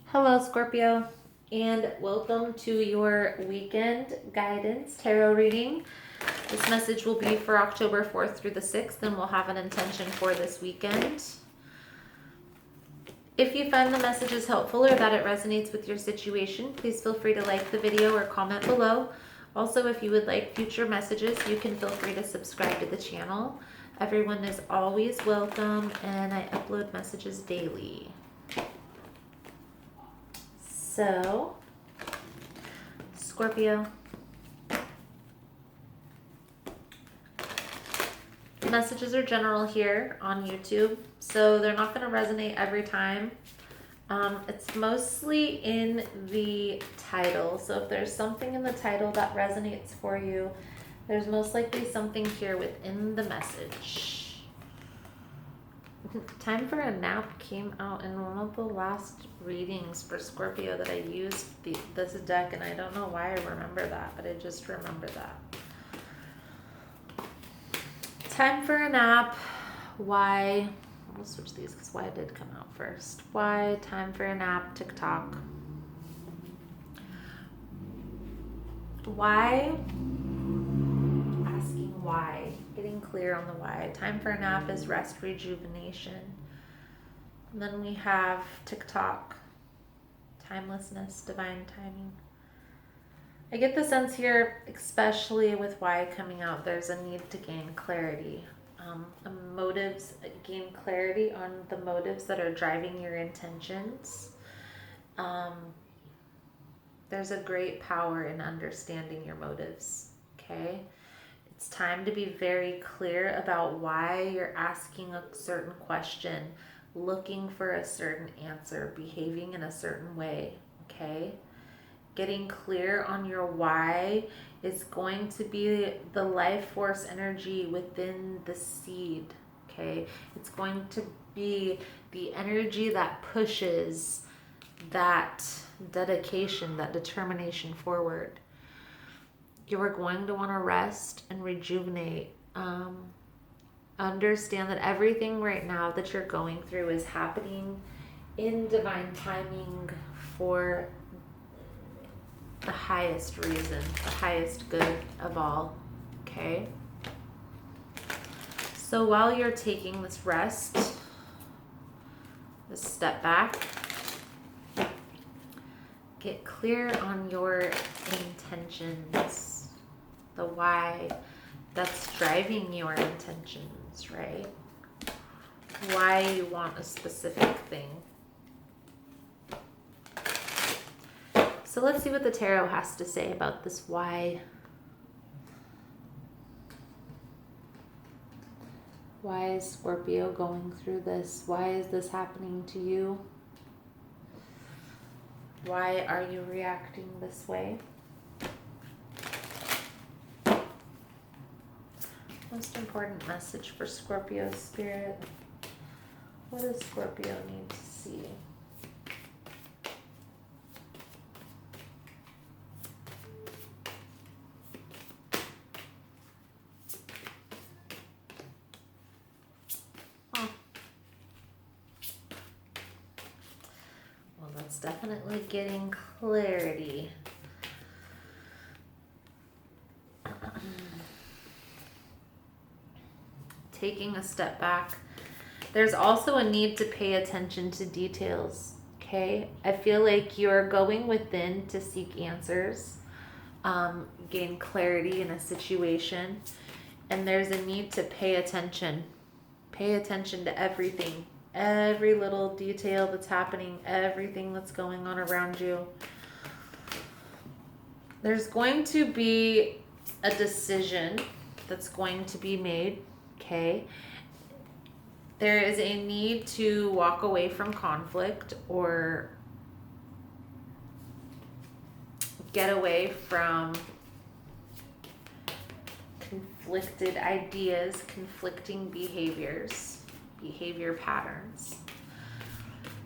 Hello, Scorpio, and welcome to your weekend guidance tarot reading. This message will be for October 4th through the 6th, and we'll have an intention for this weekend. If you find the messages helpful or that it resonates with your situation, please feel free to like the video or comment below. Also, if you would like future messages, you can feel free to subscribe to the channel. Everyone is always welcome, and I upload messages daily. So, Scorpio, the messages are general here on YouTube, so they're not going to resonate every time. It's mostly in the title, so if there's something in the title that resonates for you, there's most likely something here within the message. Time for a Nap came out in one of the last readings for Scorpio that I used this deck, and I don't know why I remember that, but I just remember that. Time for a nap. Why? We'll switch these because why did come out first. Why? Time for a nap. TikTok. Why? Asking why. Getting clear on the why. Time for a nap is rest, rejuvenation. And then we have TikTok. Timelessness, divine timing. I get the sense here, especially with why coming out, there's a need to gain clarity. Gain clarity on the motives that are driving your intentions. There's a great power in understanding your motives, okay? It's time to be very clear about why you're asking a certain question, looking for a certain answer, behaving in a certain way, okay? Getting clear on your why is going to be the life force energy within the seed, okay? It's going to be the energy that pushes that dedication, that determination forward. You are going to want to rest and rejuvenate. Understand that everything right now that you're going through is happening in divine timing for the highest reason, the highest good of all, okay? So while you're taking this rest, this step back, get clear on your intentions, the why that's driving your intentions, right? Why you want a specific thing. So let's see what the tarot has to say about this why. Why is Scorpio going through this? Why is this happening to you? Why are you reacting this way? Most important message for Scorpio spirit. What does Scorpio need to see? Well, that's definitely getting clarity. Taking a step back. There's also a need to pay attention to details, okay? I feel like you're going within to seek answers, gain clarity in a situation, and there's a need to pay attention. Pay attention to everything, every little detail that's happening, everything that's going on around you. There's going to be a decision that's going to be made, okay? There is a need to walk away from conflict or get away from conflicted ideas, conflicting behaviors, behavior patterns.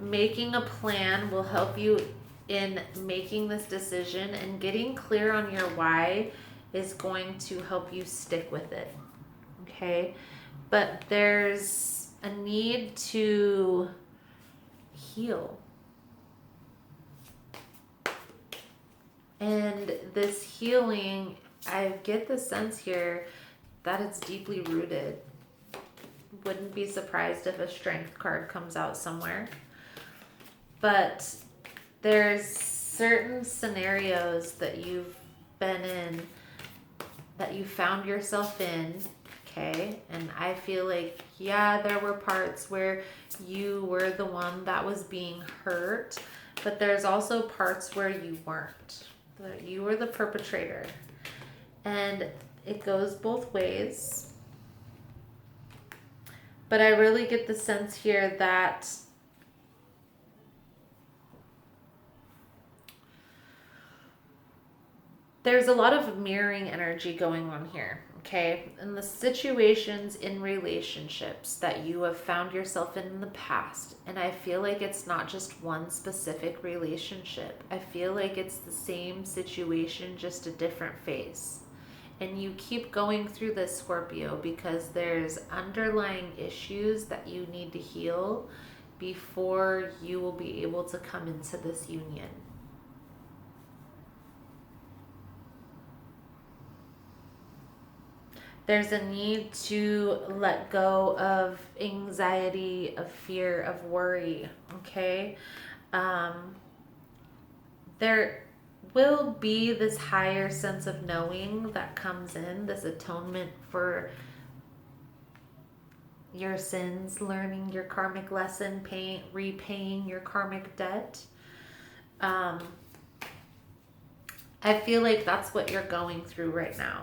Making a plan will help you in making this decision, and getting clear on your why is going to help you stick with it, okay? But there's a need to heal. And this healing, I get the sense here that it's deeply rooted. Wouldn't be surprised if a strength card comes out somewhere. But there's certain scenarios that you've been in, that you found yourself in, okay? And I feel like, yeah, there were parts where you were the one that was being hurt, but there's also parts where you weren't. You were the perpetrator. And it goes both ways. But I really get the sense here that there's a lot of mirroring energy going on here, okay? And the situations in relationships that you have found yourself in the past, and I feel like it's not just one specific relationship. I feel like it's the same situation, just a different face. And you keep going through this, Scorpio, because there's underlying issues that you need to heal before you will be able to come into this union. There's a need to let go of anxiety, of fear, of worry, okay? There will be this higher sense of knowing that comes in, this atonement for your sins, learning your karmic lesson, repaying your karmic debt. I feel like that's what you're going through right now.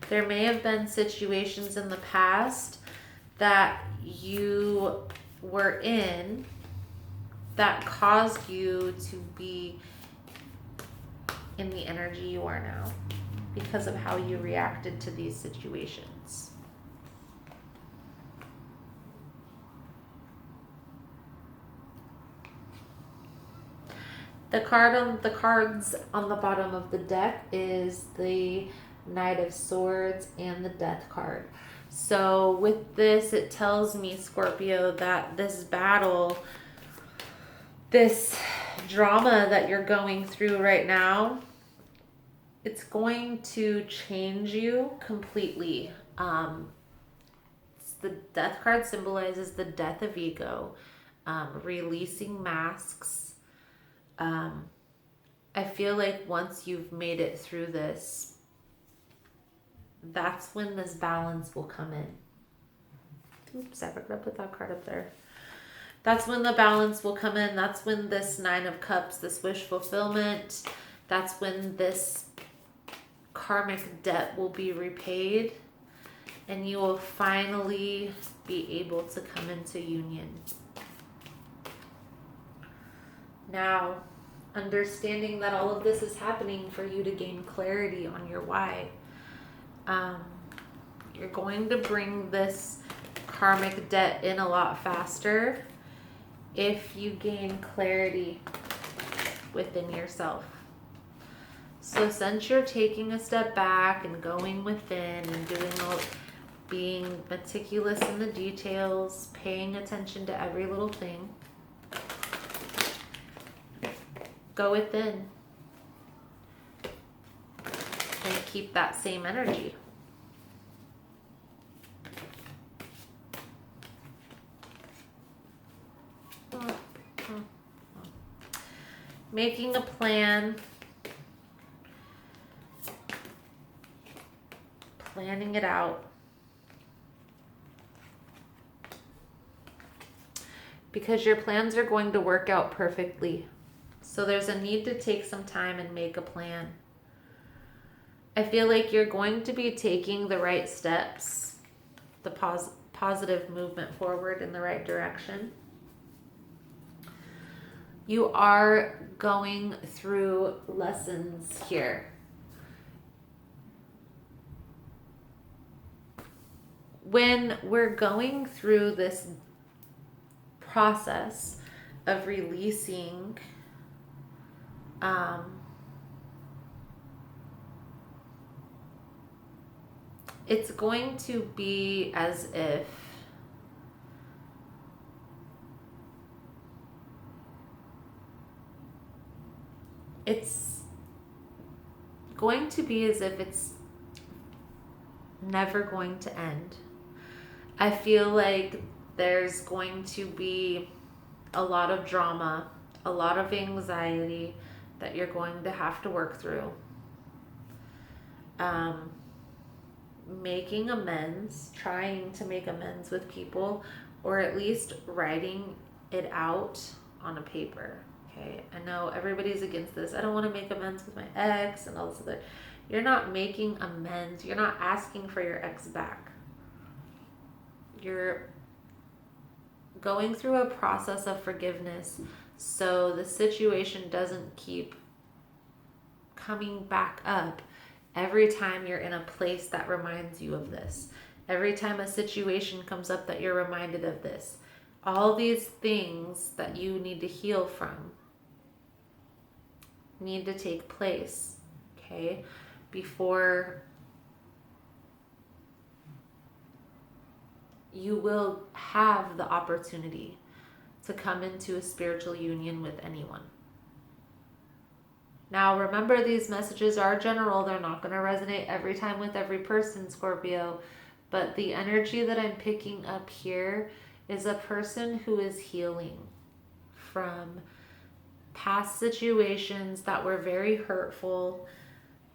There may have been situations in the past that you were in that caused you to be in the energy you are now because of how you reacted to these situations. The cards on the bottom of the deck is the Knight of Swords and the Death card. So with this, it tells me, Scorpio, that this battle, this drama that you're going through right now, it's going to change you completely. The Death card symbolizes the death of ego, releasing masks. I feel like once you've made it through this, that's when this balance will come in. Oops, I forgot to put that card up there. That's when the balance will come in. That's when this Nine of Cups, this wish fulfillment, that's when this karmic debt will be repaid, and you will finally be able to come into union. Now, understanding that all of this is happening for you to gain clarity on your why. You're going to bring this karmic debt in a lot faster if you gain clarity within yourself. So since you're taking a step back and going within and being meticulous in the details, paying attention to every little thing, go within and keep that same energy. Making a plan, planning it out, because your plans are going to work out perfectly. So there's a need to take some time and make a plan. I feel like you're going to be taking the right steps, the positive movement forward in the right direction. You are going through lessons here. When we're going through this process of releasing it's going to be as if going to be as if it's never going to end. I feel like there's going to be a lot of drama, a lot of anxiety that you're going to have to work through. Making amends, trying to make amends with people, or at least writing it out on a paper. Okay, I know everybody's against this. I don't want to make amends with my ex and all this other. You're not making amends. You're not asking for your ex back. You're going through a process of forgiveness so the situation doesn't keep coming back up every time you're in a place that reminds you of this. Every time a situation comes up that you're reminded of this. All these things that you need to heal from need to take place, okay, before you will have the opportunity to come into a spiritual union with anyone. Now, remember, these messages are general. They're not going to resonate every time with every person, Scorpio. But the energy that I'm picking up here is a person who is healing from past situations that were very hurtful,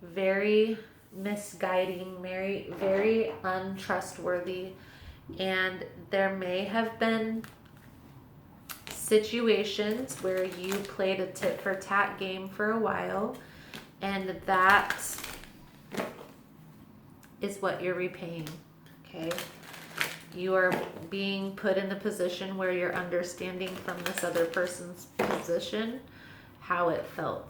very misguiding, very untrustworthy. And there may have been situations where you played a tit for tat game for a while, and that is what you're repaying. Okay, you are being put in a position where you're understanding from this other person's position how it felt.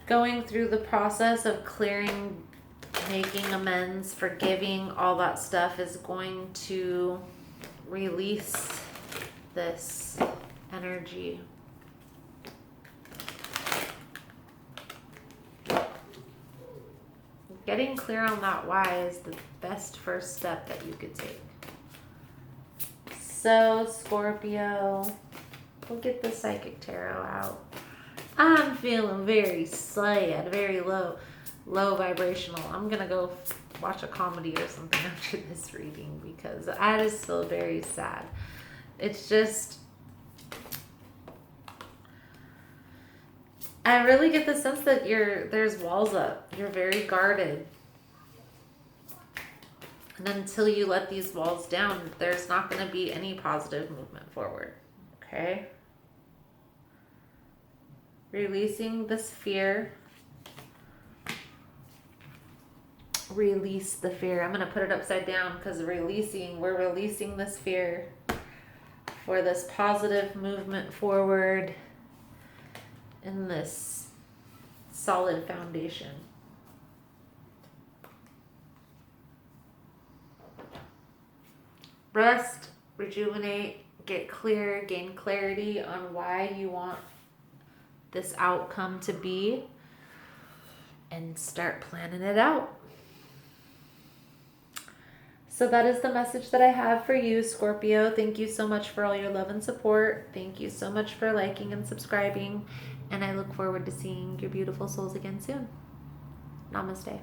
Going through the process of clearing, making amends, forgiving, all that stuff is going to release this energy. Getting clear on that why is the best first step that you could take. So, Scorpio, we'll get the Psychic Tarot out. I'm feeling very sad, very low vibrational. I'm gonna go watch a comedy or something after this reading because I just feel very sad. It's just, I really get the sense that there's walls up. You're very guarded. And until you let these walls down, there's not going to be any positive movement forward. Okay? Releasing this fear. Release the fear. I'm going to put it upside down because we're releasing this fear for this positive movement forward in this solid foundation. Rest, rejuvenate, get clear, gain clarity on why you want this outcome to be, and start planning it out. So that is the message that I have for you, Scorpio. Thank you so much for all your love and support. Thank you so much for liking and subscribing. And I look forward to seeing your beautiful souls again soon. Namaste.